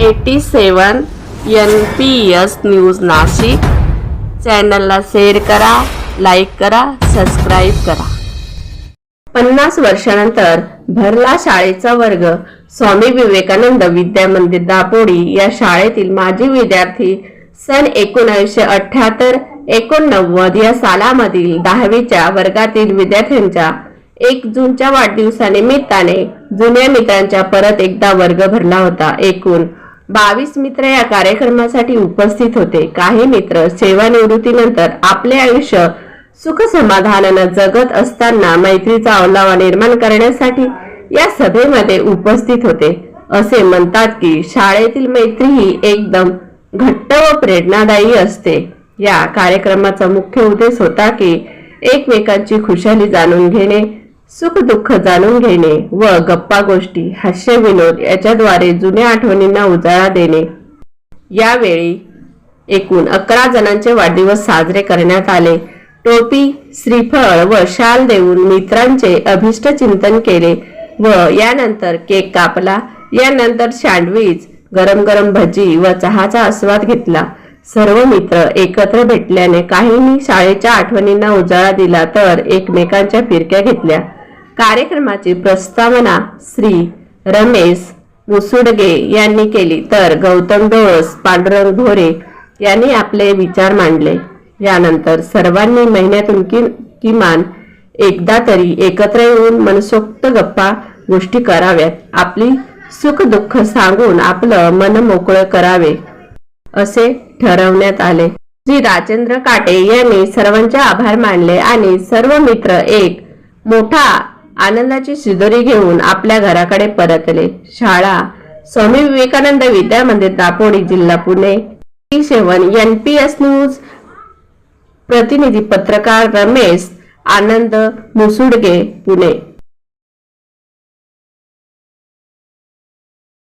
87 NPS news Nashik चॅनलला share करा, like करा, सबस्क्राईब करा। 50 वर्षानंतर भरला शाळेचा वर्ग। स्वामी विवेकानंद विद्या मंदिर दापोडी या शाळेतील माजी विद्यार्थी सन 1978-89 या सालामधील 10वीच्या वर्गातील विद्यार्थ्यांच्या 1 जूनच्या वाढदिवसानिमित्ताने जुन्या मित्रांचा परत एकदा वर्ग भरला होता। एकूण 22 मित्र या कार्यक्रमासाठी उपस्थित होते। काही मित्र सेवानिवृत्तीनंतर आपले आयुष्य सुख समाधानाने जगत असताना मैत्रीचा ओलावा निर्माण करण्यासाठी या सभेमध्ये उपस्थित होते। असे म्हणतात की शाळेतील मैत्री ही एकदम घट्ट व प्रेरणादायी असते। या कार्यक्रमाचा मुख्य उद्देश होता की एकमेकांची खुशाली जाणून घेणे, सुख दुःख जाणून घेणे व गप्पा गोष्टी, हास्य विनोद याच्याद्वारे जुन्या आठवणींना उजाळा देणे। यावेळी एकूण 11 जणांचे वाढदिवस साजरे करण्यात आले। टोपी, श्रीफळ व शाल देऊन मित्रांचे अभिष्ट चिंतन केले व यानंतर केक कापला। यानंतर सँडविच, गरम गरम भजी व चहाचा आस्वाद घेतला। सर्व मित्र एकत्र भेटल्याने काहींनी शाळेच्या आठवणींना उजाळा दिला तर एकमेकांच्या फिरक्या घेतल्या। कार्यक्रमाची प्रस्तावना श्री रमेश मुसुडगे यांनी केली तर गौतम डोळस, पांडुरंग भोरे यांनी आपले विचार मांडले। यानंतर सर्वांनी महिन्यातून किमान एकदा तरी एकत्र येऊन मनसोक्त गप्पा गोष्टी कराव्यात, आपली सुख दुःख सांगून आपलं मन मोकळं करावे असे ठरवण्यात आले। श्री राजेंद्र काटे यांनी सर्वांचे आभार मानले आणि सर्व मित्र एक मोठा आनंदाची शिदोरी घेऊन आपल्या घराकडे परतले। शाळा स्वामी विवेकानंद विद्या मंदिर दापोडी, जिल्हा पुणे। 87 NPS न्यूज प्रतिनिधी पत्रकार रमेश आनंद मुसुडगे, पुणे।